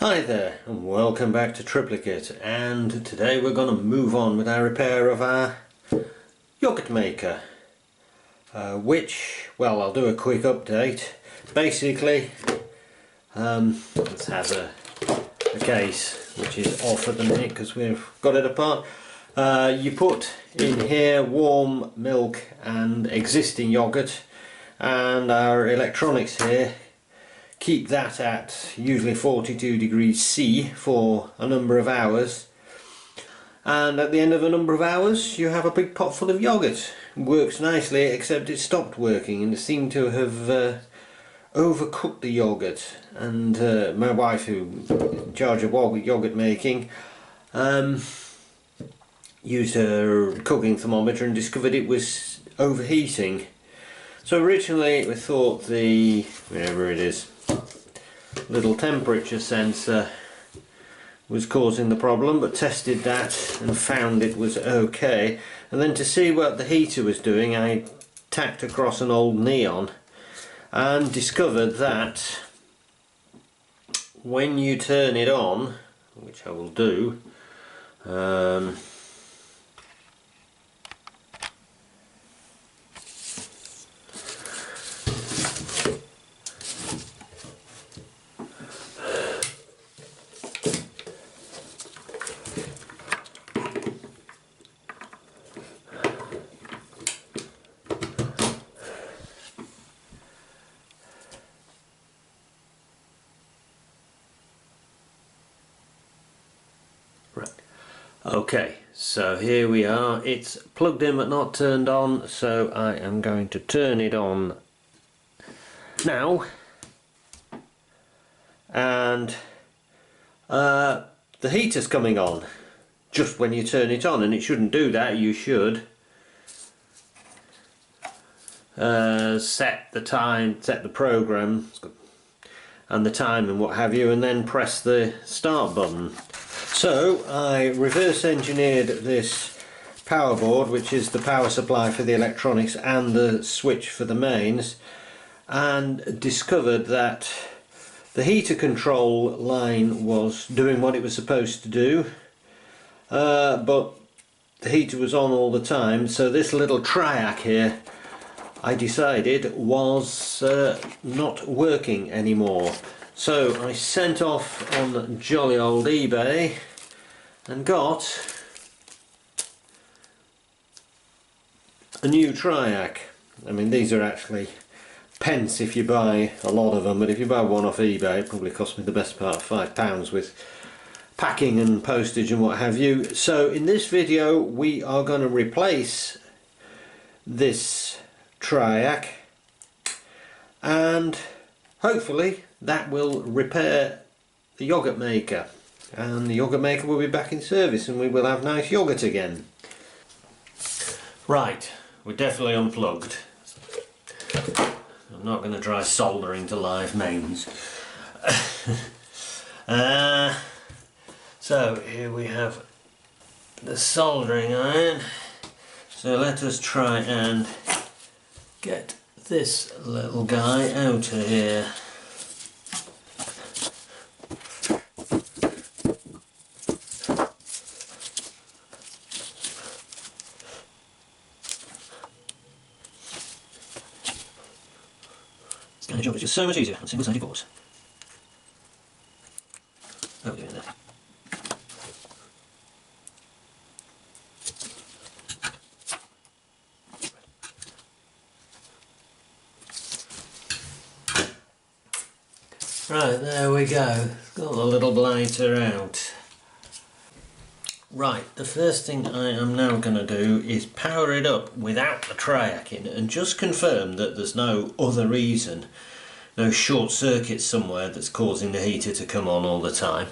Hi there and welcome back to Triplicate, and today we're going to move on with our repair of our yogurt maker, which, well, I'll do a quick update. Basically, let's have a case which is off at the minute because we've got it apart. You put in here warm milk and existing yogurt, and our electronics here keep that at usually 42 degrees C for a number of hours, and at the end of a number of hours you have a big pot full of yogurt. Works nicely, except it stopped working and it seemed to have overcooked the yogurt, and my wife, who's in charge of yogurt making, used her cooking thermometer and discovered it was overheating. So originally we thought the, wherever it is, little temperature sensor was causing the problem, but tested that and found it was okay. And then to see what the heater was doing, I tacked across an old neon and discovered that when you turn it on, which I will do, okay, so here we are. It's plugged in but not turned on, so I am going to turn it on now. And the heater's coming on just when you turn it on, and it shouldn't do that. You should set the time, set the program and the time and what have you, and then press the start button. So I reverse engineered this power board, which is the power supply for the electronics and the switch for the mains, and discovered that the heater control line was doing what it was supposed to do, but the heater was on all the time. So this little triac here, I decided, was not working anymore. So I sent off on jolly old eBay and got a new triac. I mean, these are actually pence if you buy a lot of them, but if you buy one off eBay, it probably cost me the best part of £5 with packing and postage and what have you. So in this video we are going to replace this triac, and hopefully that will repair the yogurt maker, and the yogurt maker will be back in service and we will have nice yogurt again. Right, we're definitely unplugged. I'm not going to try soldering to live mains. So here we have the soldering iron. So let us try and get this little guy out of here. Scanning job is just so much easier on single-sided boards. How are we doing that? Right, there we go. Got the little blighter out. Right, the first thing I am now going to do is power it up without the triac in and just confirm that there's no other reason, no short circuit somewhere that's causing the heater to come on all the time.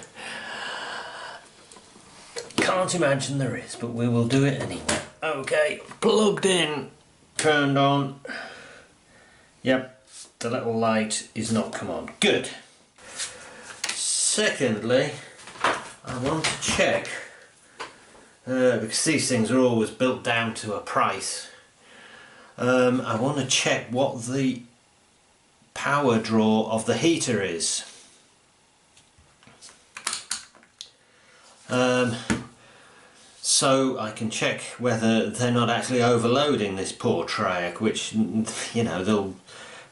can't imagine there is, but we will do it anyway. Okay, plugged in, turned on. Yep, the little light is not come on. Good. Secondly, I want to check, because these things are always built down to a price, I want to check what the power draw of the heater is. So I can check whether they're not actually overloading this poor triac, which, you know, they'll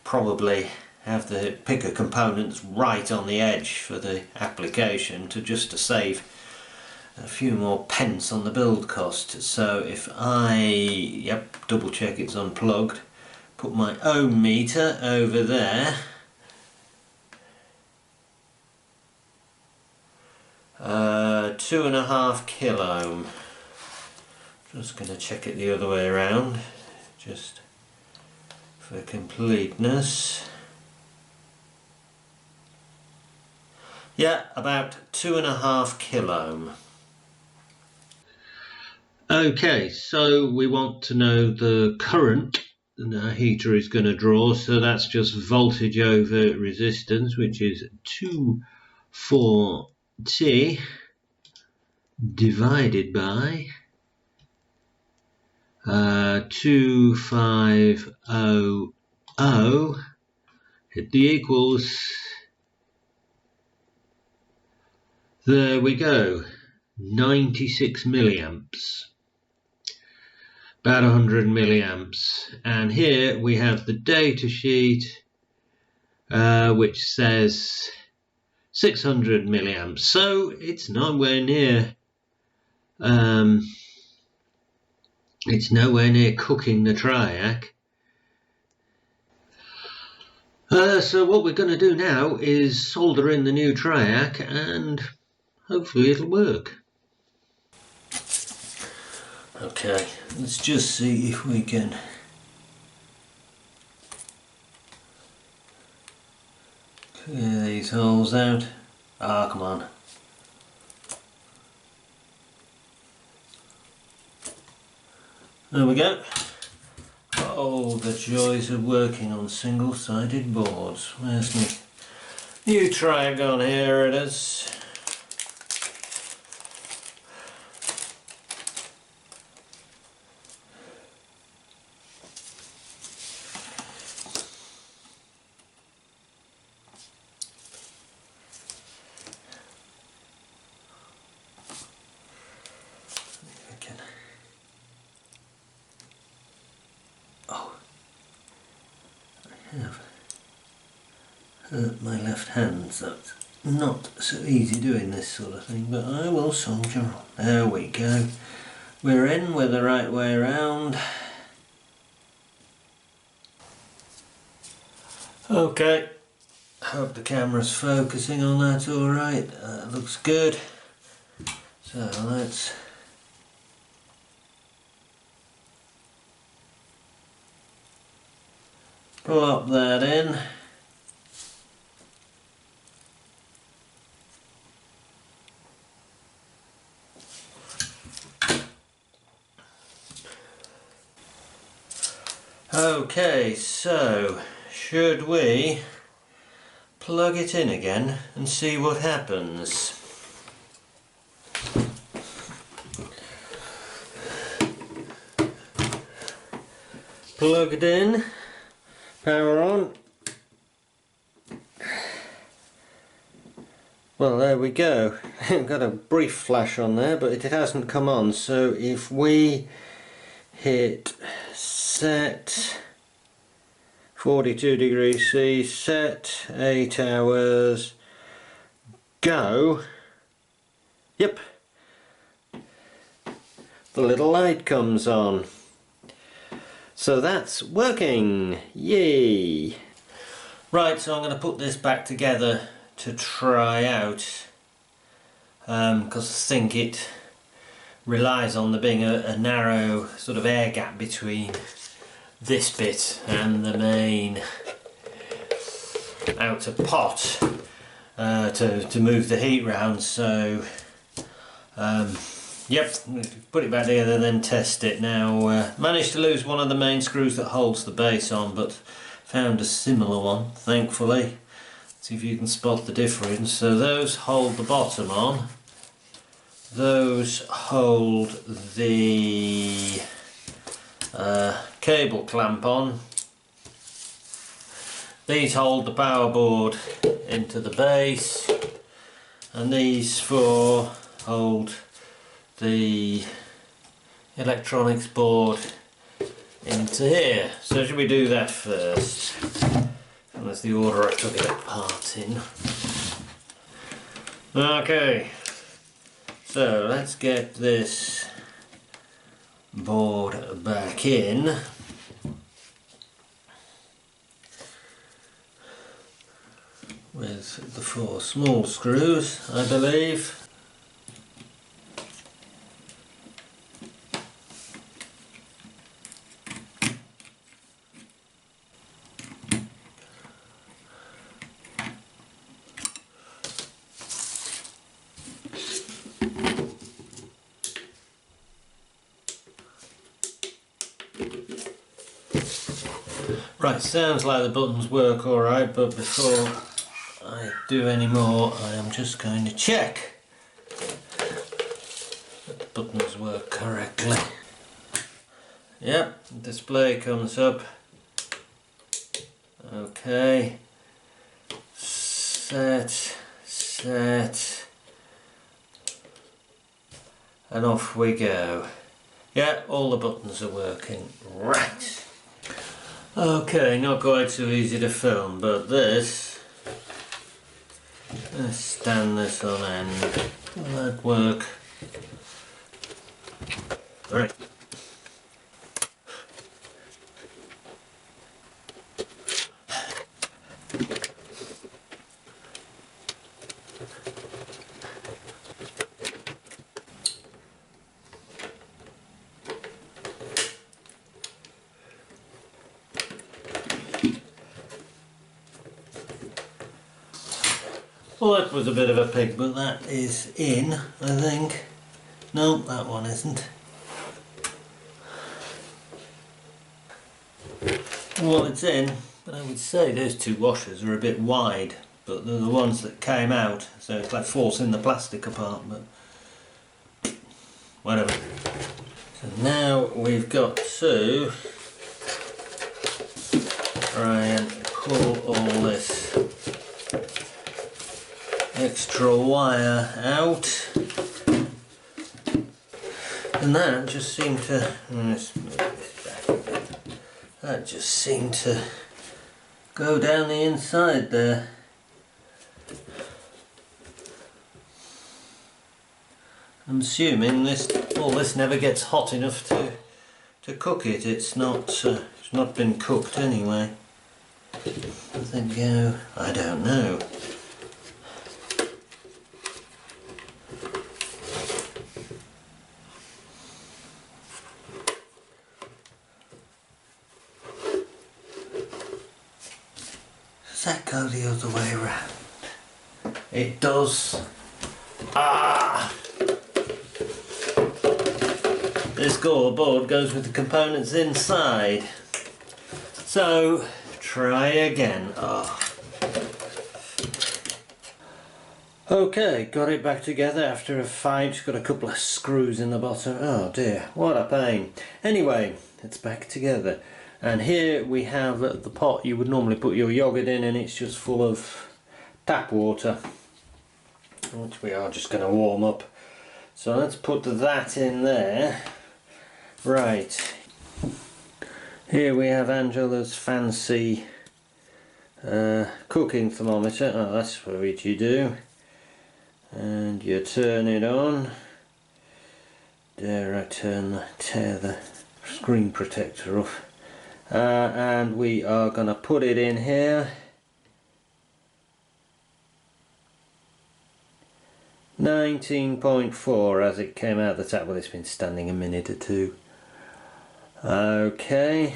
probably have the picker components right on the edge for the application to save a few more pence on the build cost. So if I double check it's unplugged, put my ohm meter over there, 2.5 kilo. Just going to check it the other way around, just for completeness. Yeah, about 2.5 kilo. Okay, so we want to know the current the heater is going to draw, so that's just voltage over resistance, which is 240 divided by 2500, hit the equals. There we go, 96 milliamps, about 100 milliamps. And here we have the data sheet, which says 600 milliamps. So it's nowhere near cooking the triac. So what we're going to do now is solder in the new triac and hopefully it'll work. Okay, let's just see if we can clear these holes out. Ah, come on. There we go. Oh, the joys of working on single-sided boards. Where's my new triac on? Here it is. Hurt my left hand, so it's not so easy doing this sort of thing, but I will soldier on. There we go. We're in, we're the right way around. Okay, hope the camera's focusing on that alright. That looks good. So let's plop that in. Okay, so should we plug it in again and see what happens? Plugged in, power on. Well, there we go. Got a brief flash on there, but it hasn't come on. So if we hit set 42 degrees C, set 8 hours, go. Yep, the little light comes on. So that's working, yay! Right, so I'm going to put this back together to try out, because I think it relies on there being a narrow sort of air gap between this bit and the main outer pot to move the heat round. So Yep, put it back together, then test it. Now, managed to lose one of the main screws that holds the base on, but found a similar one, thankfully. See if you can spot the difference. So those hold the bottom on. Those hold the cable clamp on. These hold the power board into the base, and these four hold the electronics board into here. So should we do that first? And that's the order I took it apart in. Okay, so let's get this board back in. With the four small screws, I believe. Right, sounds like the buttons work alright, but before I do any more, I am just going to check that the buttons work correctly. Yep, display comes up. Okay. Set. And off we go. Yeah, all the buttons are working. Right. Okay, not quite so easy to film, but this, let's stand this on end. Will that work? Right. Well, that was a bit of a pig, but that is in, I think. No, that one isn't. Well, it's in, but I would say those two washers are a bit wide, but they're the ones that came out, so it's like forcing the plastic apart, but whatever. So now we've got to try and pull all this extra wire out, and that just seemed to go down the inside there. I'm assuming all this never gets hot enough to cook it. It's not been cooked anyway. Does it go? I don't know. Does that go the other way around? It does. Ah! This board goes with the components inside. So, try again. Oh. Okay, got it back together after a fight. Just got a couple of screws in the bottom. Oh dear, what a pain. Anyway, it's back together. And here we have the pot you would normally put your yogurt in, and it's just full of tap water, which we are just going to warm up. So let's put that in there. Right, here we have Angela's fancy cooking thermometer. Oh, that's what you do. And you turn it on. Dare I tear the screen protector off. And we are going to put it in here. 19.4 as it came out the tap. Well, it's been standing a minute or two. Okay,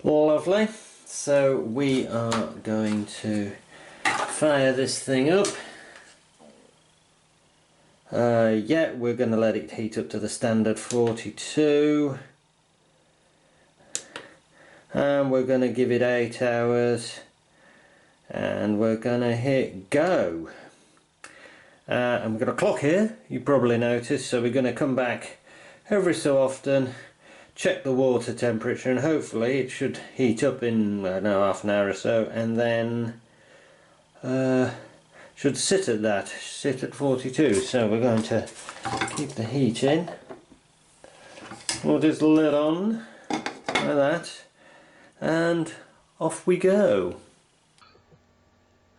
lovely. So we are going to fire this thing up, Yeah, we're going to let it heat up to the standard 42, and we're going to give it 8 hours, and we're going to hit go. And we've got a clock here, you probably noticed, so we're going to come back every so often, check the water temperature, and hopefully it should heat up in, I don't know, half an hour or so, and then should sit at 42. So we're going to keep the heat in. We'll just lid on like that, and off we go.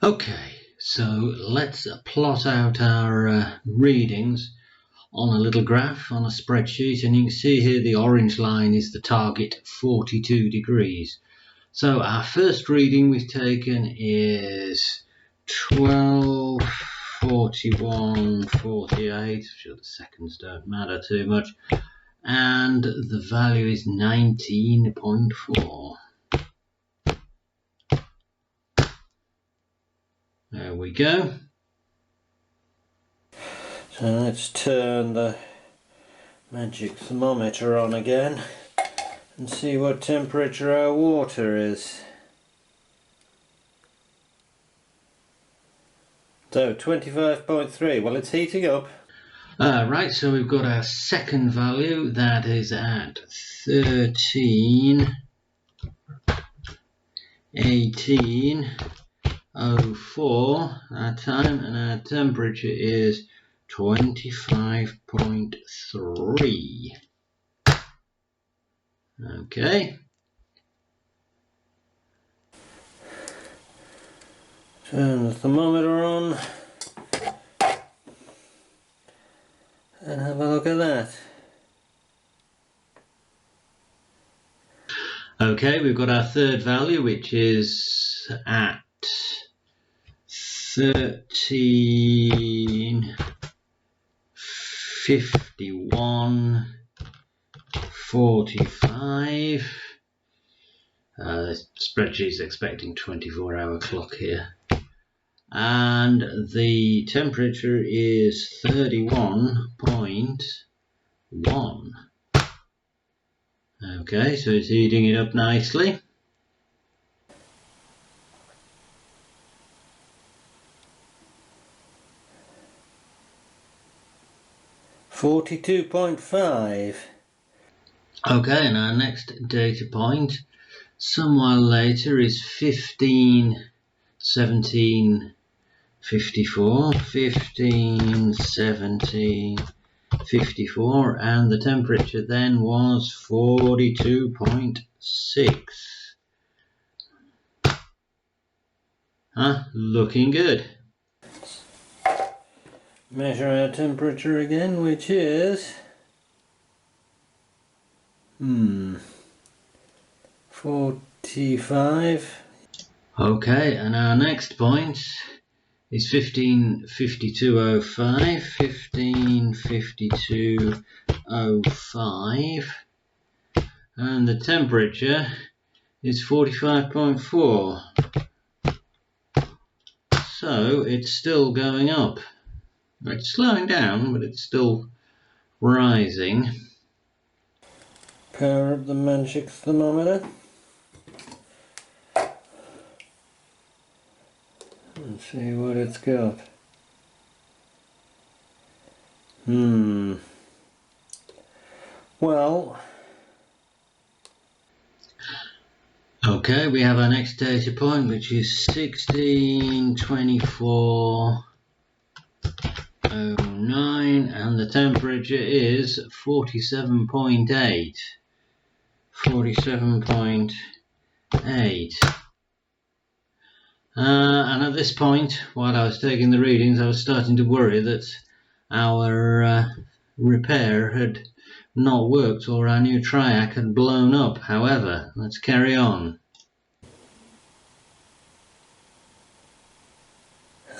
Okay, so let's plot out our readings on a little graph on a spreadsheet, and you can see here the orange line is the target 42 degrees. So our first reading we've taken is 12, 41, 48, sure the seconds don't matter too much, and the value is 19.4. There we go. So let's turn the magic thermometer on again and see what temperature our water is. So 25.3, well, it's heating up. Right, so we've got our second value, that is at 13:18:04 our time, and our temperature is 25.3. Okay. Turn the thermometer on and have a look at that. Okay, we've got our third value, which is at 13:51:45. This spreadsheet's expecting 24-hour clock here. And the temperature is 31.1. Okay, so it's heating it up nicely. $42.5. Okay, and our next data point somewhere later is 15:17:54, 15:17:54, and the temperature then was 42.6. Looking good. Measure our temperature again, which is 45. Okay, and our next point is 15:52:05, 15:52:05, and the temperature is 45.4. So it's still going up. It's slowing down, but it's still rising. Power up the magic thermometer and see what it's got. Well, okay, we have our next data point, which is 16:24:09, and the temperature is 47.8. 47.8. And at this point, while I was taking the readings, I was starting to worry that our repair had not worked, or our new triac had blown up. However, let's carry on.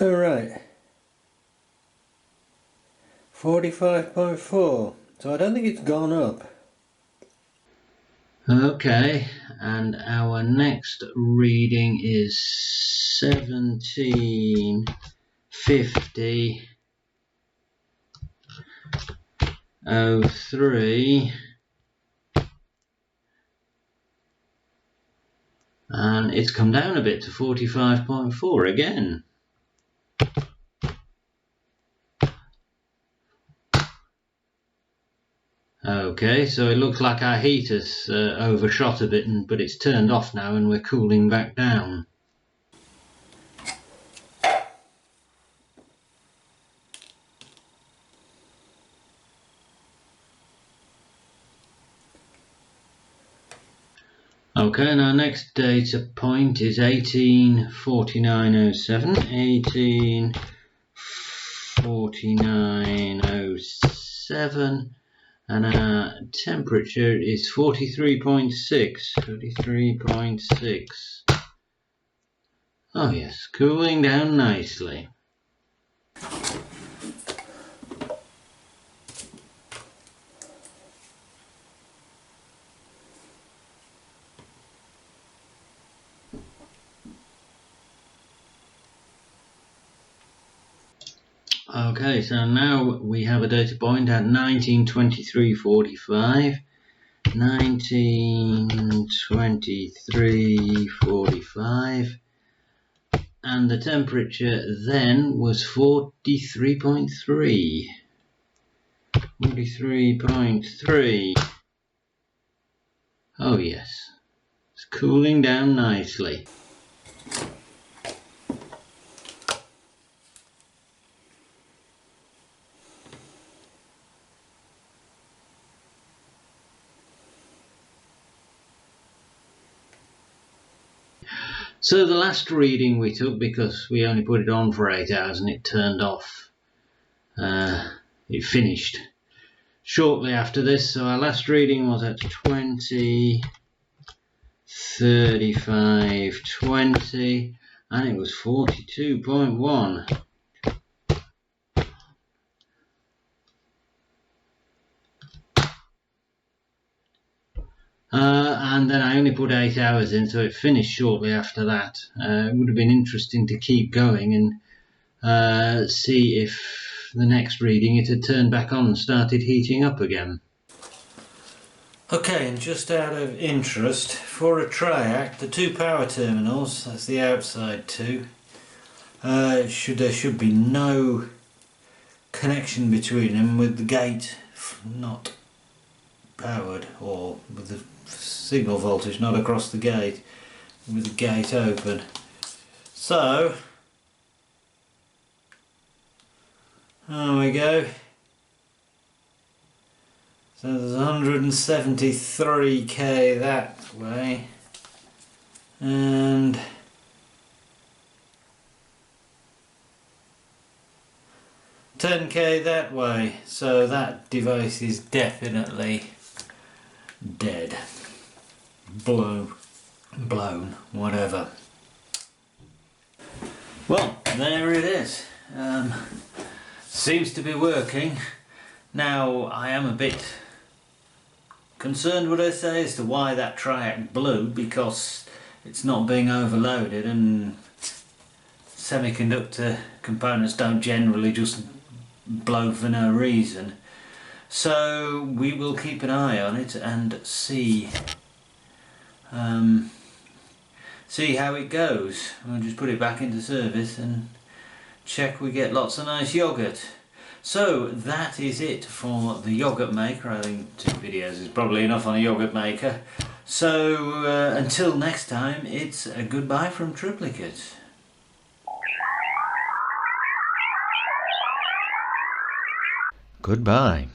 alright. 45.4. So I don't think it's gone up. Okay, and our next reading is 17:50. 03, and it's come down a bit to 45.4 again. Okay, so it looks like our heater's overshot a bit, but it's turned off now and we're cooling back down. Okay, and our next data point is 1849.07, 1849.07, and our temperature is 43.6. Oh yes, cooling down nicely. Okay, so now we have a data point at 1923.45, 1923.45, and the temperature then was 43.3. 43.3. Oh yes, it's cooling down nicely. So the last reading we took, because we only put it on for 8 hours and it turned off, it finished shortly after this, so our last reading was at 20:35:20 and it was 42.1. And then I only put 8 hours in, so it finished shortly after that. It would have been interesting to keep going and see if the next reading it had turned back on and started heating up again. Okay, and just out of interest, for a triac, the two power terminals, that's the outside two, there should be no connection between them with the gate not powered, or with the signal voltage not across the gate, with the gate open. So there we go. So there's 173k that way and 10k that way, so that device is definitely dead, blown, whatever. Well, there it is. Seems to be working. Now I am a bit concerned, would I say, as to why that triac blew, because it's not being overloaded and semiconductor components don't generally just blow for no reason. So we will keep an eye on it and see how it goes. We'll just put it back into service and check we get lots of nice yogurt. So that is it for the yogurt maker. I think 2 videos is probably enough on a yogurt maker. So until next time, it's a goodbye from Triplicate. Goodbye.